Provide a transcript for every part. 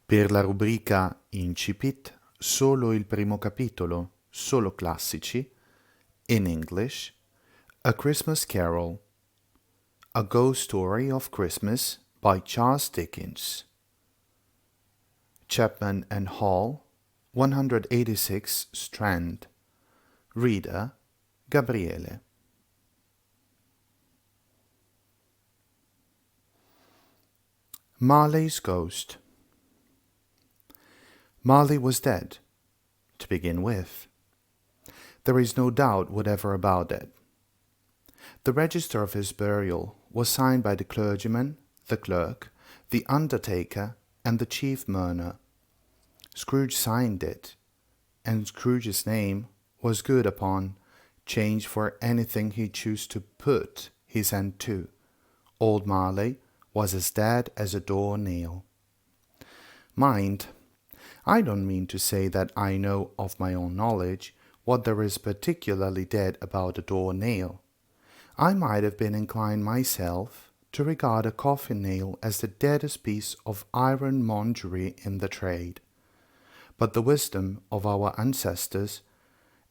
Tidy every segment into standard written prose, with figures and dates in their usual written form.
Per la rubrica Incipit, solo il primo capitolo, solo classici, in English, A Christmas Carol, A Ghost Story of Christmas by Charles Dickens. Chapman and Hall, 186 Strand. Reader, Gabriele. Marley's Ghost. Marley was dead, to begin with. There is no doubt whatever about it. The register of his burial was signed by the clergyman, the clerk, the undertaker, and the chief mourner. Scrooge signed it, and Scrooge's name was good upon change for anything he chose to put his hand to. Old Marley was as dead as a door-nail. Mind, I don't mean to say that I know of my own knowledge what there is particularly dead about a door-nail. I might have been inclined myself to regard a coffin-nail as the deadest piece of ironmongery in the trade. But the wisdom of our ancestors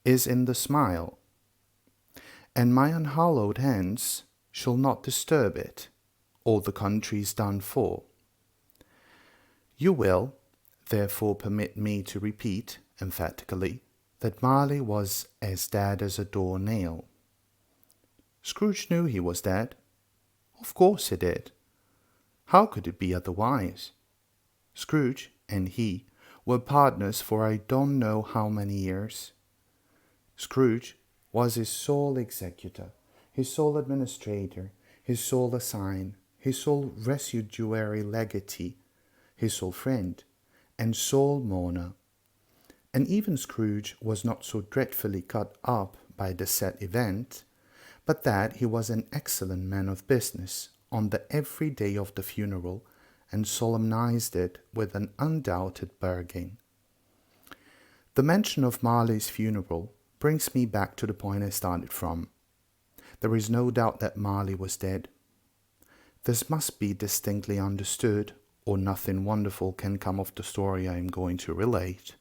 is in the smile, and my unhallowed hands shall not disturb it. All the country's done for. You will, therefore, permit me to repeat, emphatically, that Marley was as dead as a door-nail. Scrooge knew he was dead. Of course he did. How could it be otherwise? Scrooge and he were partners for I don't know how many years. Scrooge was his sole executor, his sole administrator, his sole assign, his sole residuary legatee, his sole friend, and sole mourner. And even Scrooge was not so dreadfully cut up by the said event, but that he was an excellent man of business on the every day of the funeral, and solemnized it with an undoubted bargain. The mention of Marley's funeral brings me back to the point I started from. There is no doubt that Marley was dead. This must be distinctly understood, or nothing wonderful can come of the story I am going to relate.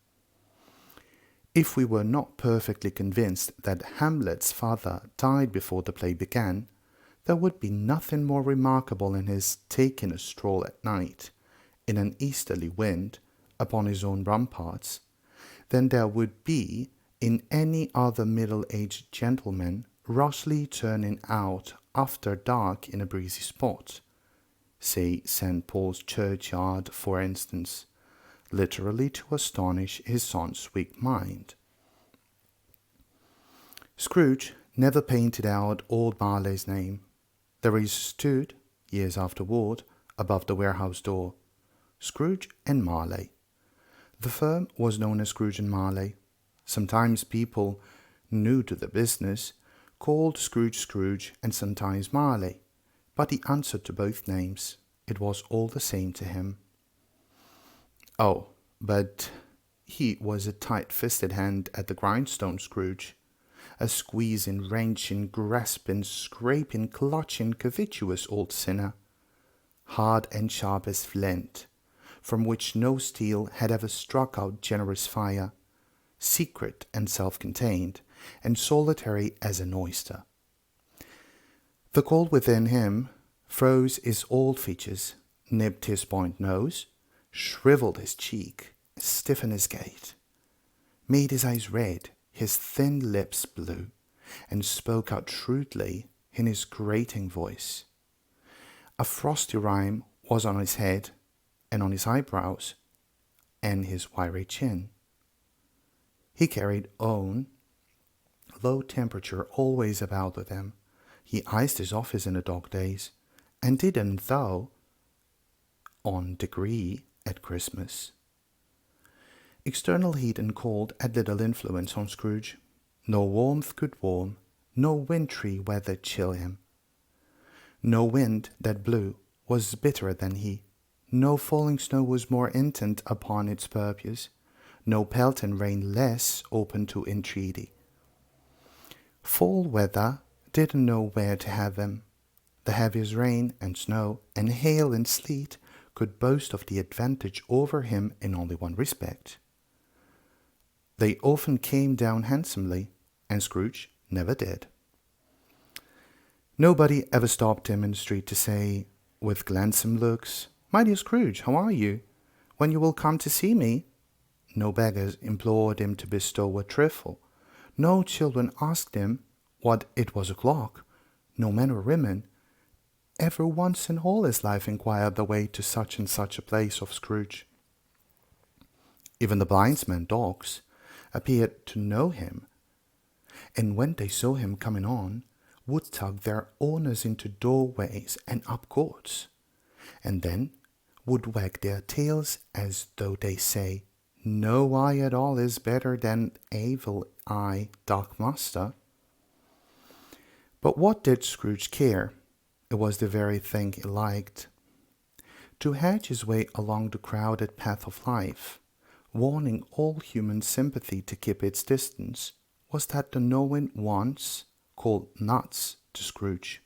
If we were not perfectly convinced that Hamlet's father died before the play began, there would be nothing more remarkable in his taking a stroll at night, in an easterly wind, upon his own ramparts, than there would be in any other middle-aged gentleman rashly turning out after dark in a breezy spot, say St. Paul's churchyard, for instance, literally to astonish his son's weak mind. Scrooge never painted out old Marley's name. There he stood, years afterward, above the warehouse door, Scrooge and Marley. The firm was known as Scrooge and Marley. Sometimes people new to the business called Scrooge Scrooge and sometimes Marley, but he answered to both names. It was all the same to him. Oh, but he was a tight-fisted hand at the grindstone, Scrooge, a squeezing, wrenching, grasping, scraping, clutching, covetous old sinner, hard and sharp as flint, from which no steel had ever struck out generous fire, secret and self-contained, and solitary as an oyster. The cold within him froze his old features, nipped his point nose, shriveled his cheek, stiffened his gait, made his eyes red, his thin lips blue, and spoke out shrewdly in his grating voice. A frosty rime was on his head, and on his eyebrows, and his wiry chin. He carried on low temperature always about with him. He iced his office in the dog days, and didn't though on degree at Christmas. External heat and cold had little influence on Scrooge. No warmth could warm, no wintry weather chill him. No wind that blew was bitterer than he. No falling snow was more intent upon its purpose. No pelting rain less open to entreaty. Fall weather didn't know where to have him. The heaviest rain and snow and hail and sleet could boast of the advantage over him in only one respect. They often came down handsomely, and Scrooge never did. Nobody ever stopped him in the street to say, with gladsome looks, "My dear Scrooge, how are you? When you will come to see me?" No beggars implored him to bestow a trifle. No children asked him what it was o'clock. No men or women ever once in all his life inquired the way to such and such a place of Scrooge. Even the blindsmen dogs appeared to know him, and when they saw him coming on, would tug their owners into doorways and up courts, and then would wag their tails as though they say, "No eye at all is better than evil eye, dark master." But what did Scrooge care? It was the very thing he liked. To hedge his way along the crowded path of life, warning all human sympathy to keep its distance, was that the knowing ones called nuts to Scrooge.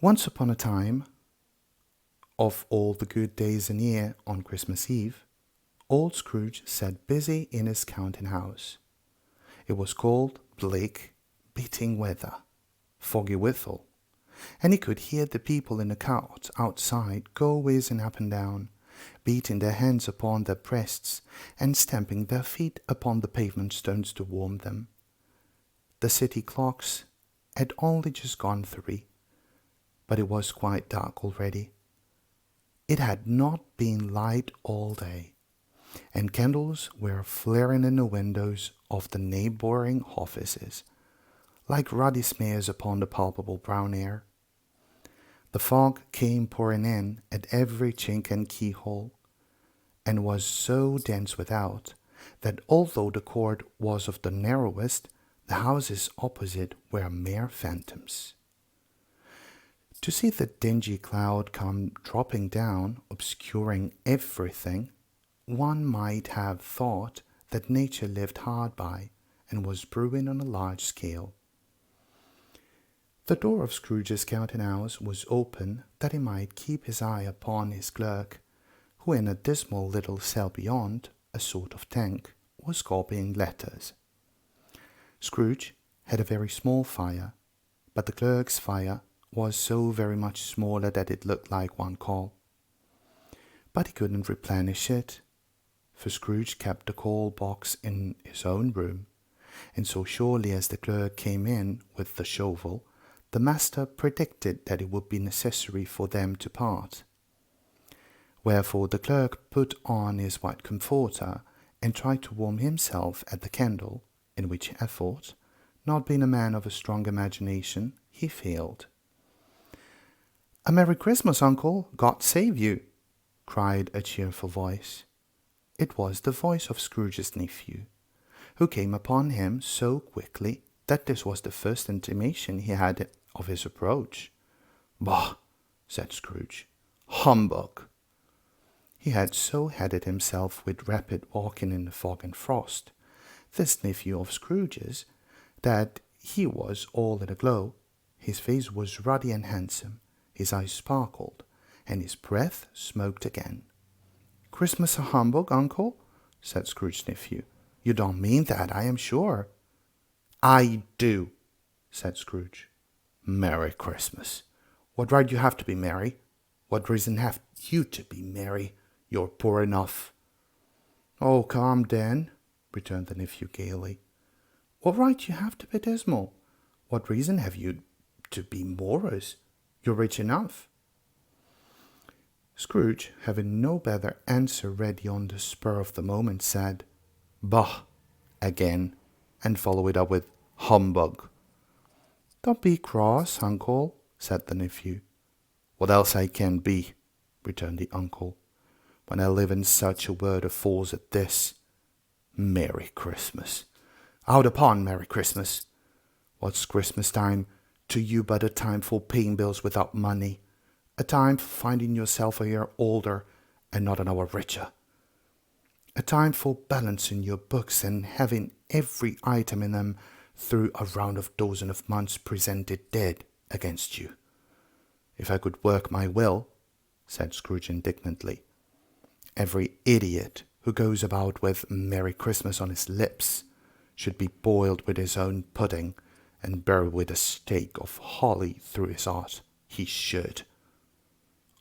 Once upon a time, of all the good days in year, on Christmas Eve, old Scrooge sat busy in his counting house. It was cold, bleak, beating weather, foggy withal, and he could hear the people in the cart outside go whizzing up and down, beating their hands upon their breasts and stamping their feet upon the pavement stones to warm them. The city clocks had only just gone 3, but it was quite dark already. It had not been light all day, and candles were flaring in the windows of the neighboring offices, like ruddy smears upon the palpable brown air. The fog came pouring in at every chink and keyhole, and was so dense without that although the court was of the narrowest, the houses opposite were mere phantoms. To see the dingy cloud come dropping down, obscuring everything, one might have thought that nature lived hard by and was brewing on a large scale. The door of Scrooge's counting house was open that he might keep his eye upon his clerk, who in a dismal little cell beyond, a sort of tank, was copying letters. Scrooge had a very small fire, but the clerk's fire was so very much smaller that it looked like one coal. But he couldn't replenish it, for Scrooge kept the coal box in his own room, and so surely as the clerk came in with the shovel, the master predicted that it would be necessary for them to part. Wherefore the clerk put on his white comforter and tried to warm himself at the candle, in which effort, not being a man of a strong imagination, he failed. "A Merry Christmas, Uncle! God save you!" cried a cheerful voice. It was the voice of Scrooge's nephew, who came upon him so quickly that this was the first intimation he had of his approach. "Bah!" said Scrooge. "Humbug!" He had so headed himself with rapid walking in the fog and frost, this nephew of Scrooge's, that he was all in a glow. His face was ruddy and handsome, his eyes sparkled, and his breath smoked again. "Christmas a humbug, Uncle?" said Scrooge's nephew. "You don't mean that, I am sure." "I do," said Scrooge. "Merry Christmas! What right you have to be merry? What reason have you to be merry? You're poor enough." "Oh, come then," returned the nephew gaily. "What right you have to be dismal? What reason have you to be morose? You're rich enough." Scrooge, having no better answer ready on the spur of the moment, said, "Bah!" again, and followed it up with "humbug." "Don't be cross, Uncle," said the nephew. "What else I can be," returned the uncle, "when I live in such a world of fools as this? Merry Christmas! Out upon Merry Christmas! What's Christmas time to you but a time for paying bills without money, a time for finding yourself a year older and not an hour richer, a time for balancing your books and having every item in them through a round of dozen of months presented dead against you. If I could work my will, said Scrooge indignantly. "Every idiot who goes about with Merry Christmas on his lips should be boiled with his own pudding and buried with a stake of holly through his heart. He should."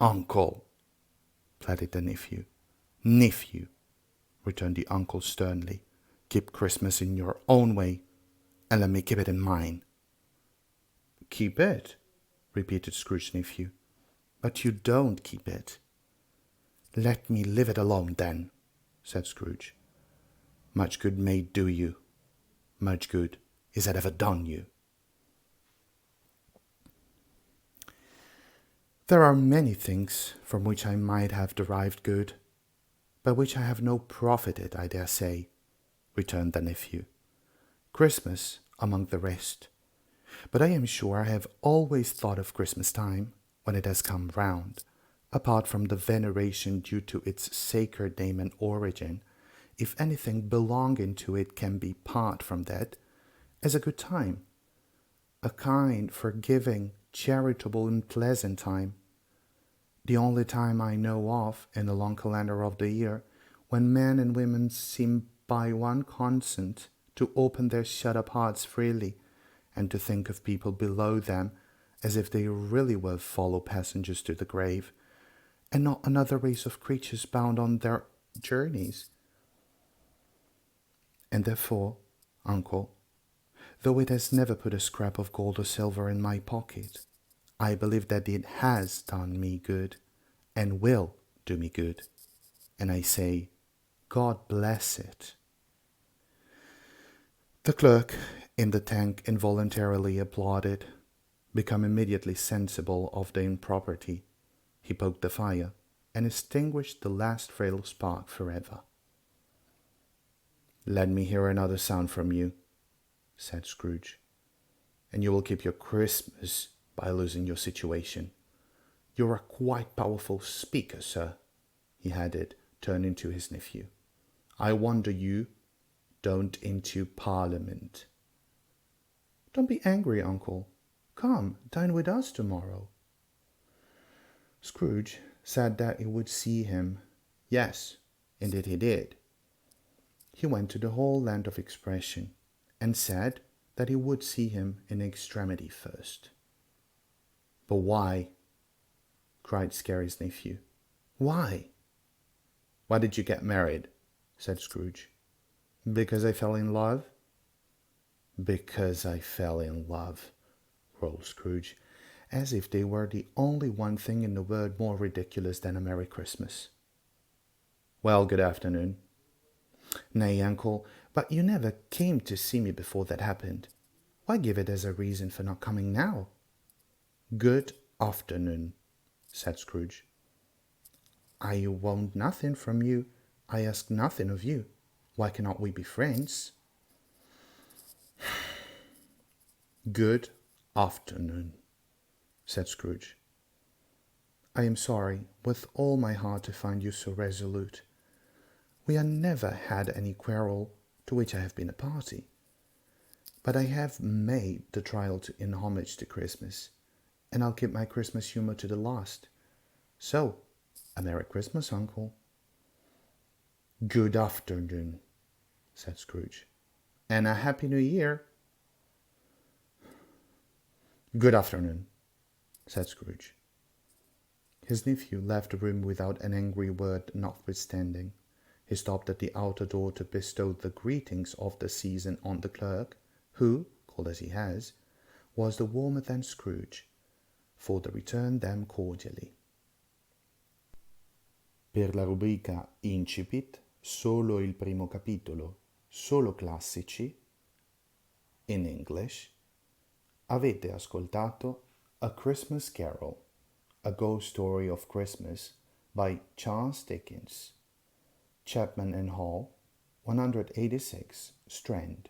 "Uncle," pleaded the nephew. "Nephew," returned the uncle sternly, "keep Christmas in your own way, and let me keep it in mine." "Keep it?" repeated Scrooge's nephew. "But you don't keep it." "Let me leave it alone, then," said Scrooge. "Much good may it do you. Much good is it ever done you." "There are many things from which I might have derived good, by which I have no profited, I dare say," returned the nephew. "Christmas among the rest. But I am sure I have always thought of Christmas time, when it has come round, apart from the veneration due to its sacred name and origin, if anything belonging to it can be part from that, as a good time, a kind, forgiving, charitable, and pleasant time, the only time I know of in the long calendar of the year, when men and women seem by one consent to open their shut-up hearts freely, and to think of people below them as if they really were fellow passengers to the grave, and not another race of creatures bound on their journeys. And therefore, uncle, though it has never put a scrap of gold or silver in my pocket, I believe that it has done me good, and will do me good, and I say, God bless it." The clerk in the tank involuntarily applauded, become immediately sensible of the impropriety. He poked the fire, and extinguished the last frail spark forever. "Let me hear another sound from you," said Scrooge, "and you will keep your Christmas by losing your situation. You're a quite powerful speaker, sir," he added, turning to his nephew. "I wonder you don't into Parliament." "Don't be angry, uncle. Come, dine with us tomorrow." Scrooge said that he would see him. Yes, indeed he did. He went to the whole length of expression, and said that he would see him in extremity first. "But why?" cried Scary's nephew. "Why?" "Why did you get married?" said Scrooge. "Because I fell in love?" "Because I fell in love," roared Scrooge, as if they were the only one thing in the world more ridiculous than a Merry Christmas. "Well, good afternoon." "Nay, uncle, but you never came to see me before that happened. Why give it as a reason for not coming now?" "Good afternoon," said Scrooge. "I want nothing from you. I ask nothing of you. Why cannot we be friends?" "Good afternoon," said Scrooge. "I am sorry with all my heart to find you so resolute. We have never had any quarrel to which I have been a party. But I have made the trial in homage to Christmas, and I'll keep my Christmas humor to the last. So, a Merry Christmas, uncle." "Good afternoon," said Scrooge. "And a Happy New Year." "Good afternoon," said Scrooge. His nephew left the room without an angry word notwithstanding. He stopped at the outer door to bestow the greetings of the season on the clerk, who, cold as he was the warmer than Scrooge, for the returned them cordially. Per la rubrica Incipit, solo il primo capitolo, solo classici, in English, avete ascoltato A Christmas Carol, A Ghost Story of Christmas by Charles Dickens, Chapman and Hall, 186 Strand.